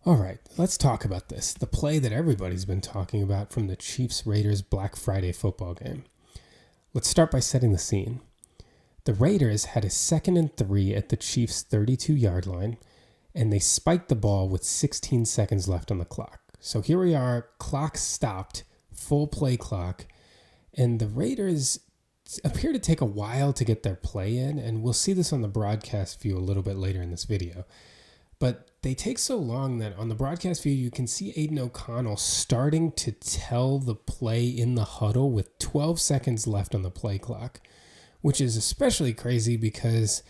All right, let's talk about this. The play that everybody's been talking about from the Chiefs-Raiders Black Friday football game. Let's start by setting the scene. The Raiders had a 2nd and 3 at the Chiefs' 32-yard line, and they spiked the ball with 16 seconds left on the clock. So here we are, clock stopped, full play clock, and the Raiders appear to take a while to get their play in, and we'll see this on the broadcast view a little bit later in this video. But they take so long that on the broadcast view, you can see Aiden O'Connell starting to tell the play in the huddle with 12 seconds left on the play clock, which is especially crazy because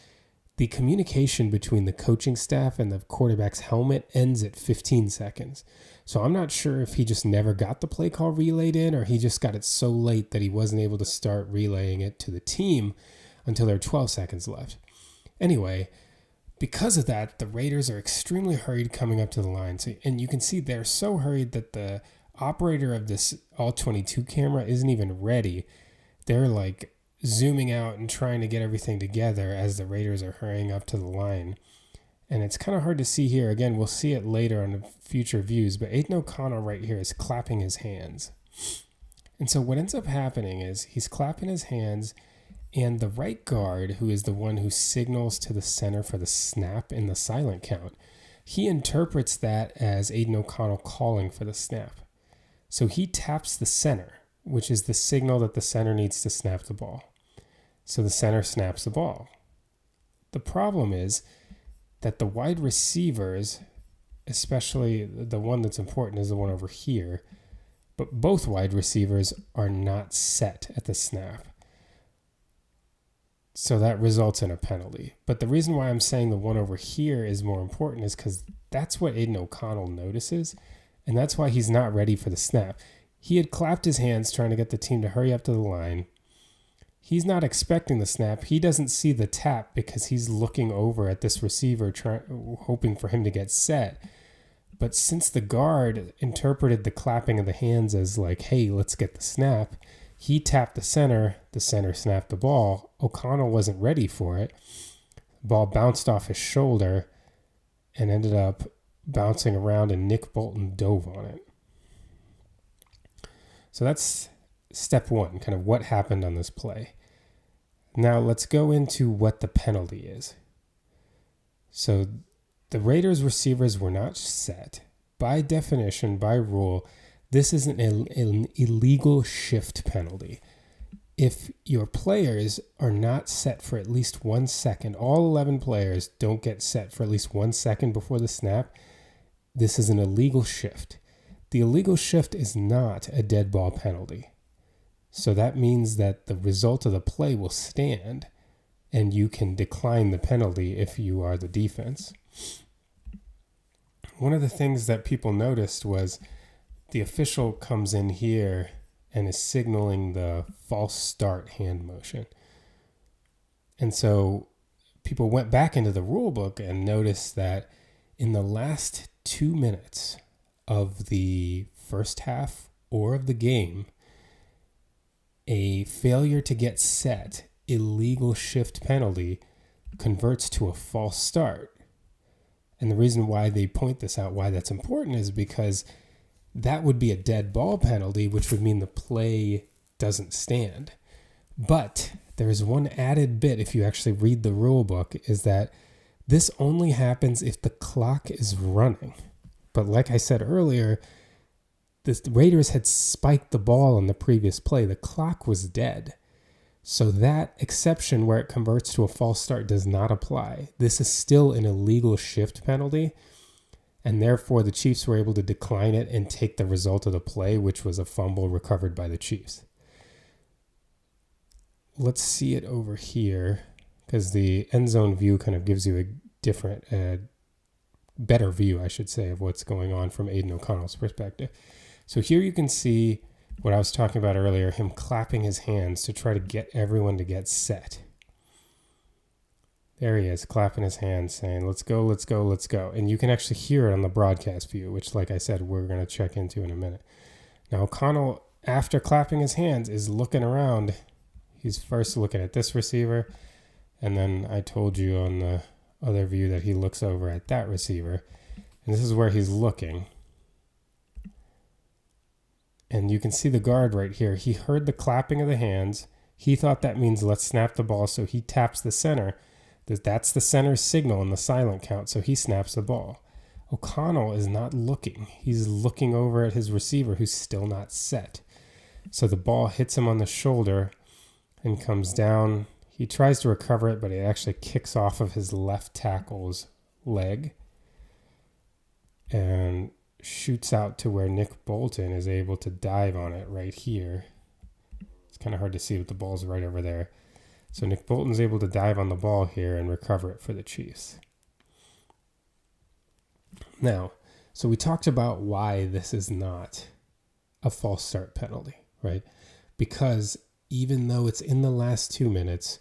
the communication between the coaching staff and the quarterback's helmet ends at 15 seconds. So I'm not sure if he just never got the play call relayed in, or he just got it so late that he wasn't able to start relaying it to the team until there were 12 seconds left. Anyway, because of that, the Raiders are extremely hurried coming up to the line. And you can see they're so hurried that the operator of this All-22 camera isn't even ready. They're like zooming out and trying to get everything together as the Raiders are hurrying up to the line. And it's kind of hard to see here. Again, we'll see it later on future views, but Aiden O'Connell right here is clapping his hands. And so what ends up happening is he's clapping his hands, and the right guard, who is the one who signals to the center for the snap in the silent count, he interprets that as Aiden O'Connell calling for the snap. So he taps the center, which is the signal that the center needs to snap the ball. So the center snaps the ball. The problem is that the wide receivers, especially the one that's important is the one over here, but both wide receivers are not set at the snap. So that results in a penalty. But the reason why I'm saying the one over here is more important is because that's what Aiden O'Connell notices, and that's why he's not ready for the snap. He had clapped his hands trying to get the team to hurry up to the line. He's not expecting the snap. He doesn't see the tap because he's looking over at this receiver hoping for him to get set. But since the guard interpreted the clapping of the hands as like, hey, let's get the snap, he tapped the center snapped the ball. O'Connell wasn't ready for it. The ball bounced off his shoulder and ended up bouncing around, and Nick Bolton dove on it. So that's step one, kind of what happened on this play. Now let's go into what the penalty is. So the Raiders receivers were not set. By definition, by rule, this is an illegal shift penalty. If your players are not set for at least 1 second, all 11 players don't get set for at least 1 second before the snap, this is an illegal shift. The illegal shift is not a dead ball penalty. So that means that the result of the play will stand, and you can decline the penalty if you are the defense. One of the things that people noticed was the official comes in here and is signaling the false start hand motion. And so people went back into the rule book and noticed that in the last 2 minutes of the first half or of the game, a failure to get set illegal shift penalty converts to a false start. And the reason why they point this out, why that's important, is because that would be a dead ball penalty, which would mean the play doesn't stand. But there's one added bit, if you actually read the rule book, is that this only happens if the clock is running. But like I said earlier, the Raiders had spiked the ball on the previous play. The clock was dead. So that exception where it converts to a false start does not apply. This is still an illegal shift penalty, and therefore the Chiefs were able to decline it and take the result of the play, which was a fumble recovered by the Chiefs. Let's see it over here, because the end zone view kind of gives you a different, better view, I should say, of what's going on from Aiden O'Connell's perspective. So here you can see what I was talking about earlier, him clapping his hands to try to get everyone to get set. There he is, clapping his hands, saying, let's go, let's go, let's go. And you can actually hear it on the broadcast view, which, like I said, we're going to check into in a minute. Now, O'Connell, after clapping his hands, is looking around. He's first looking at this receiver, and then I told you on the other view that he looks over at that receiver. And this is where he's looking. And you can see the guard right here. He heard the clapping of the hands. He thought that means let's snap the ball, so he taps the center. That's the center's signal in the silent count, so he snaps the ball. O'Connell is not looking. He's looking over at his receiver, who's still not set. So the ball hits him on the shoulder and comes down. He tries to recover it, but it actually kicks off of his left tackle's leg and shoots out to where Nick Bolton is able to dive on it right here. It's kind of hard to see, but the ball's right over there. So Nick Bolton's able to dive on the ball here and recover it for the Chiefs. Now, so we talked about why this is not a false start penalty, right? Because even though it's in the last 2 minutes,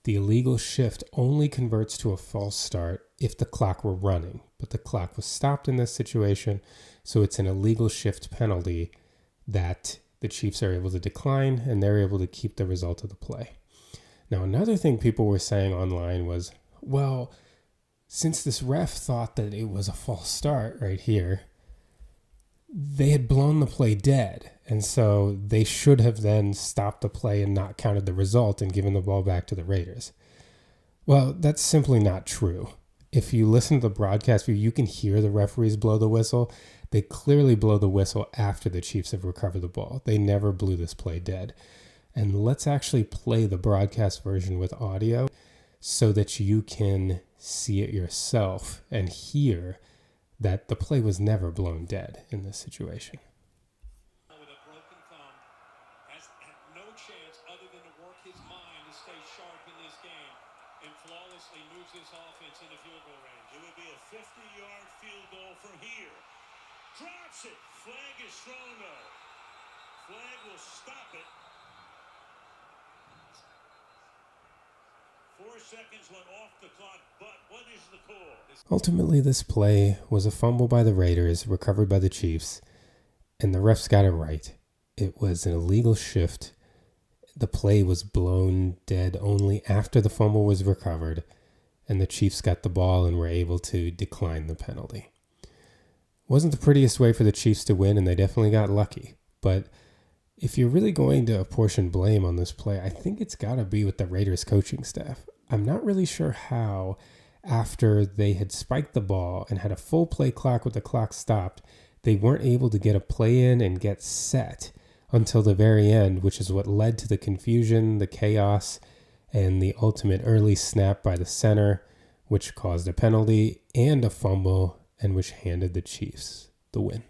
the illegal shift only converts to a false start if the clock were running. But the clock was stopped in this situation, so it's an illegal shift penalty that the Chiefs are able to decline, and they're able to keep the result of the play. Now, another thing people were saying online was, well, since this ref thought that it was a false start right here, they had blown the play dead. And so they should have then stopped the play and not counted the result and given the ball back to the Raiders. Well, that's simply not true. If you listen to the broadcast view, you can hear the referees blow the whistle. They clearly blow the whistle after the Chiefs have recovered the ball. They never blew this play dead. And let's actually play the broadcast version with audio so that you can see it yourself and hear that the play was never blown dead in this situation. With a broken thumb, has no chance other than to work his mind to stay sharp in this game and flawlessly moves this offense into field goal range. It would be a 50-yard field goal from here. Drops it. Flag is thrown though. Flag will stop it. 4 seconds went off the clock, but what is the call? Ultimately, this play was a fumble by the Raiders, recovered by the Chiefs, and the refs got it right. It was an illegal shift. The play was blown dead only after the fumble was recovered, and the Chiefs got the ball and were able to decline the penalty. Wasn't the prettiest way for the Chiefs to win, and they definitely got lucky. But if you're really going to apportion blame on this play, I think it's got to be with the Raiders coaching staff. I'm not really sure how, after they had spiked the ball and had a full play clock with the clock stopped, they weren't able to get a play in and get set until the very end, which is what led to the confusion, the chaos, and the ultimate early snap by the center, which caused a penalty and a fumble, and which handed the Chiefs the win.